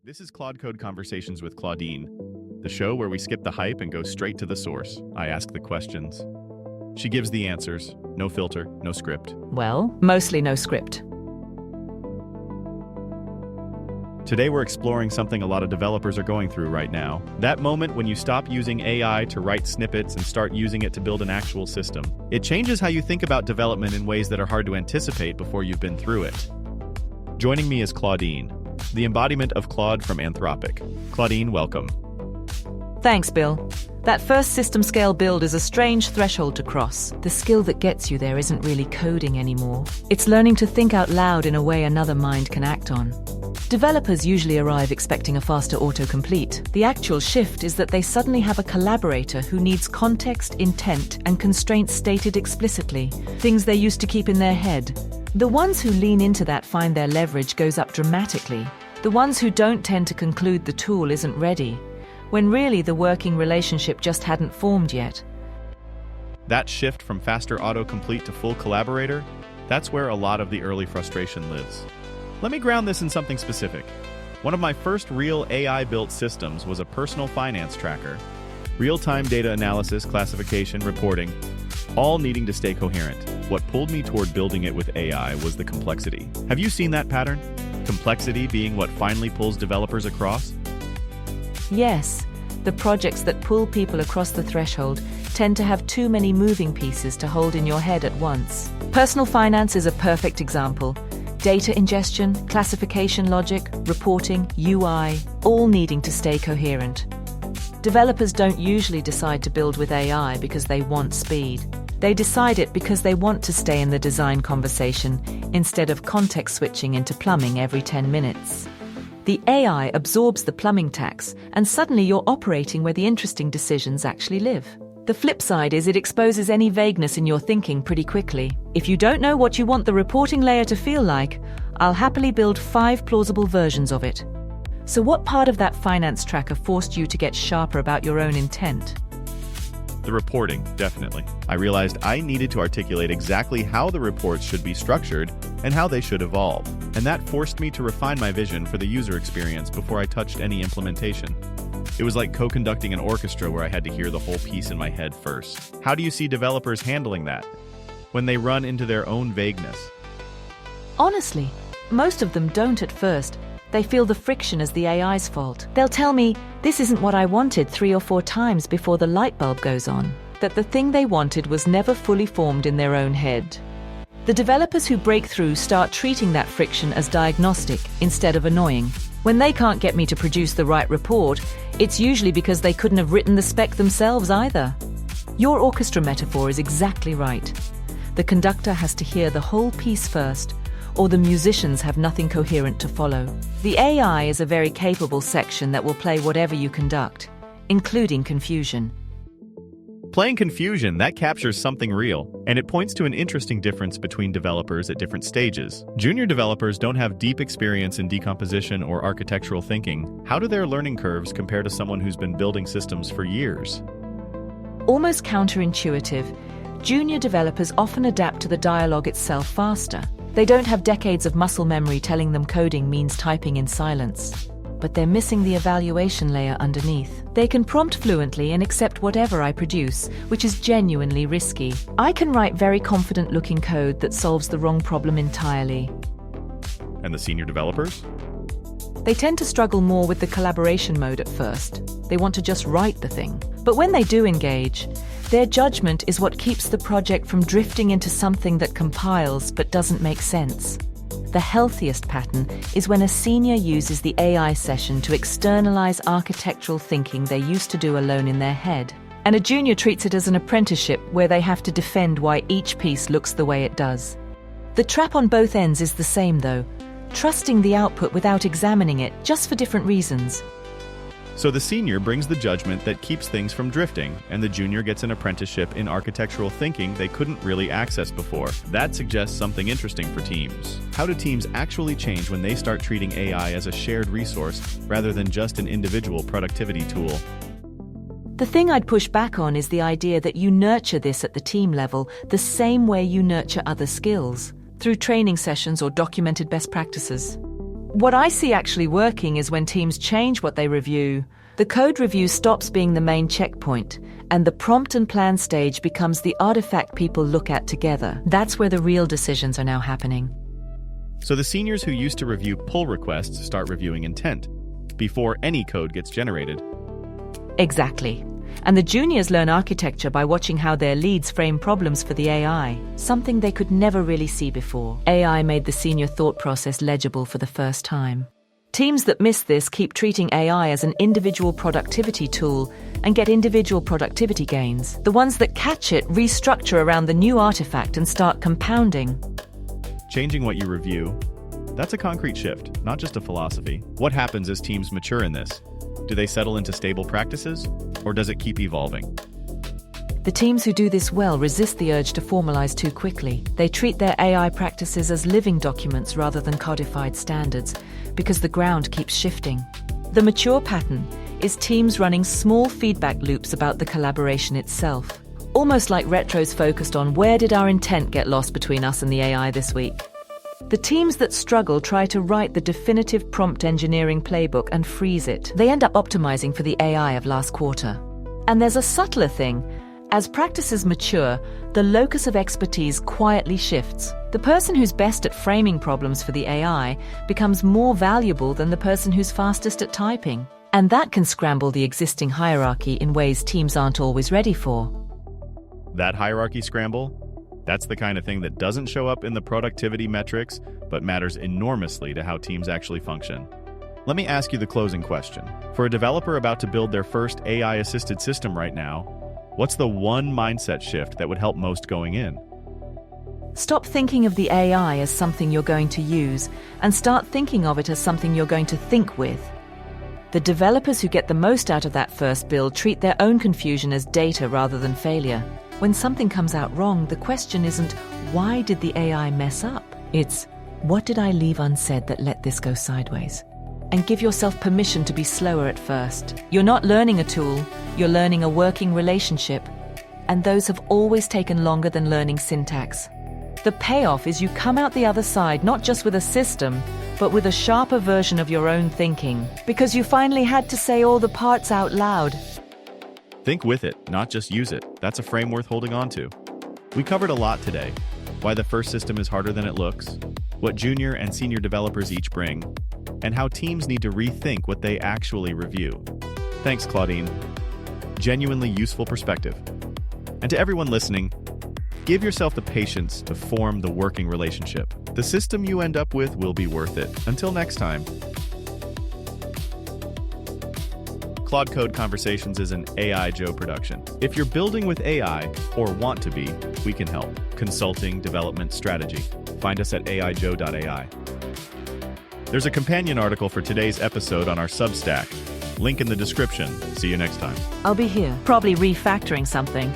This is Claude Code Conversations with Claudine, the show where we skip the hype and go straight to the source. I ask the questions. She gives the answers. No filter, no script. Well, mostly no script. Today we're exploring something a lot of developers are going through right now. That moment when you stop using AI to write snippets and start using it to build an actual system. It changes how you think about development in ways that are hard to anticipate before you've been through it. Joining me is Claudine, the embodiment of Claude from Anthropic. Claudine, welcome. Thanks, Bill. That first system-scale build is a strange threshold to cross. The skill that gets you there isn't really coding anymore. It's learning to think out loud in a way another mind can act on. Developers usually arrive expecting a faster autocomplete. The actual shift is that they suddenly have a collaborator who needs context, intent, and constraints stated explicitly, things they used to keep in their head. The ones who lean into that find their leverage goes up dramatically. The ones who don't tend to conclude the tool isn't ready, when really the working relationship just hadn't formed yet. That shift from faster autocomplete to full collaborator, that's where a lot of the early frustration lives. Let me ground this in something specific. One of my first real AI-built systems was a personal finance tracker. Real-time data analysis, classification, reporting, all needing to stay coherent. What pulled me toward building it with AI was the complexity. Have you seen that pattern? Complexity being what finally pulls developers across? Yes, the projects that pull people across the threshold tend to have too many moving pieces to hold in your head at once. Personal finance is a perfect example. Data ingestion, classification logic, reporting, UI, all needing to stay coherent. Developers don't usually decide to build with AI because they want speed. They decide it because they want to stay in the design conversation instead of context switching into plumbing every 10 minutes. The AI absorbs the plumbing tax, and suddenly you're operating where the interesting decisions actually live. The flip side is it exposes any vagueness in your thinking pretty quickly. If you don't know what you want the reporting layer to feel like, I'll happily build 5 plausible versions of it. So what part of that finance tracker forced you to get sharper about your own intent? The reporting, definitely. I realized I needed to articulate exactly how the reports should be structured and how they should evolve. And that forced me to refine my vision for the user experience before I touched any implementation. It was like co-conducting an orchestra where I had to hear the whole piece in my head first. How do you see developers handling that when they run into their own vagueness? Honestly, most of them don't at first. They feel the friction as the AI's fault. They'll tell me, this isn't what I wanted 3 or 4 times before the light bulb goes on. That the thing they wanted was never fully formed in their own head. The developers who break through start treating that friction as diagnostic instead of annoying. When they can't get me to produce the right report, it's usually because they couldn't have written the spec themselves either. Your orchestra metaphor is exactly right. The conductor has to hear the whole piece first, or the musicians have nothing coherent to follow. The AI is a very capable section that will play whatever you conduct, including confusion. Playing confusion, that captures something real, and it points to an interesting difference between developers at different stages. Junior developers don't have deep experience in decomposition or architectural thinking. How do their learning curves compare to someone who's been building systems for years? Almost counterintuitive, junior developers often adapt to the dialogue itself faster. They don't have decades of muscle memory telling them coding means typing in silence. But they're missing the evaluation layer underneath. They can prompt fluently and accept whatever I produce, which is genuinely risky. I can write very confident-looking code that solves the wrong problem entirely. And the senior developers? They tend to struggle more with the collaboration mode at first. They want to just write the thing. But when they do engage, their judgment is what keeps the project from drifting into something that compiles but doesn't make sense. The healthiest pattern is when a senior uses the AI session to externalize architectural thinking they used to do alone in their head. And a junior treats it as an apprenticeship where they have to defend why each piece looks the way it does. The trap on both ends is the same though, trusting the output without examining it, just for different reasons. So the senior brings the judgment that keeps things from drifting, and the junior gets an apprenticeship in architectural thinking they couldn't really access before. That suggests something interesting for teams. How do teams actually change when they start treating AI as a shared resource rather than just an individual productivity tool? The thing I'd push back on is the idea that you nurture this at the team level the same way you nurture other skills, through training sessions or documented best practices. What I see actually working is when teams change what they review. The code review stops being the main checkpoint, and the prompt and plan stage becomes the artifact people look at together. That's where the real decisions are now happening. So the seniors who used to review pull requests start reviewing intent before any code gets generated. Exactly. And the juniors learn architecture by watching how their leads frame problems for the AI, something they could never really see before. AI made the senior thought process legible for the first time. Teams that miss this keep treating AI as an individual productivity tool and get individual productivity gains. The ones that catch it restructure around the new artifact and start compounding. Changing what you review, that's a concrete shift, not just a philosophy. What happens as teams mature in this? Do they settle into stable practices, or does it keep evolving? The teams who do this well resist the urge to formalize too quickly. They treat their AI practices as living documents rather than codified standards, because the ground keeps shifting. The mature pattern is teams running small feedback loops about the collaboration itself, almost like retros focused on where did our intent get lost between us and the AI this week. The teams that struggle try to write the definitive prompt engineering playbook and freeze it. They end up optimizing for the AI of last quarter. And there's a subtler thing. As practices mature, the locus of expertise quietly shifts. The person who's best at framing problems for the AI becomes more valuable than the person who's fastest at typing. And that can scramble the existing hierarchy in ways teams aren't always ready for. That hierarchy scramble? That's the kind of thing that doesn't show up in the productivity metrics, but matters enormously to how teams actually function. Let me ask you the closing question. For a developer about to build their first AI-assisted system right now, what's the one mindset shift that would help most going in? Stop thinking of the AI as something you're going to use, and start thinking of it as something you're going to think with. The developers who get the most out of that first build treat their own confusion as data rather than failure. When something comes out wrong, the question isn't, why did the AI mess up? It's, what did I leave unsaid that let this go sideways? And give yourself permission to be slower at first. You're not learning a tool, you're learning a working relationship. And those have always taken longer than learning syntax. The payoff is you come out the other side not just with a system, but with a sharper version of your own thinking, because you finally had to say all the parts out loud. Think with it, not just use it. That's a frame worth holding on to. We covered a lot today. Why the first system is harder than it looks, what junior and senior developers each bring, and how teams need to rethink what they actually review. Thanks, Claudine. Genuinely useful perspective. And to everyone listening, give yourself the patience to form the working relationship. The system you end up with will be worth it. Until next time. Claude Code Conversations is an AI Joe production. If you're building with AI, or want to be, we can help. Consulting, development, strategy. Find us at aijoe.ai. There's a companion article for today's episode on our Substack. Link in the description. See you next time. I'll be here, probably refactoring something.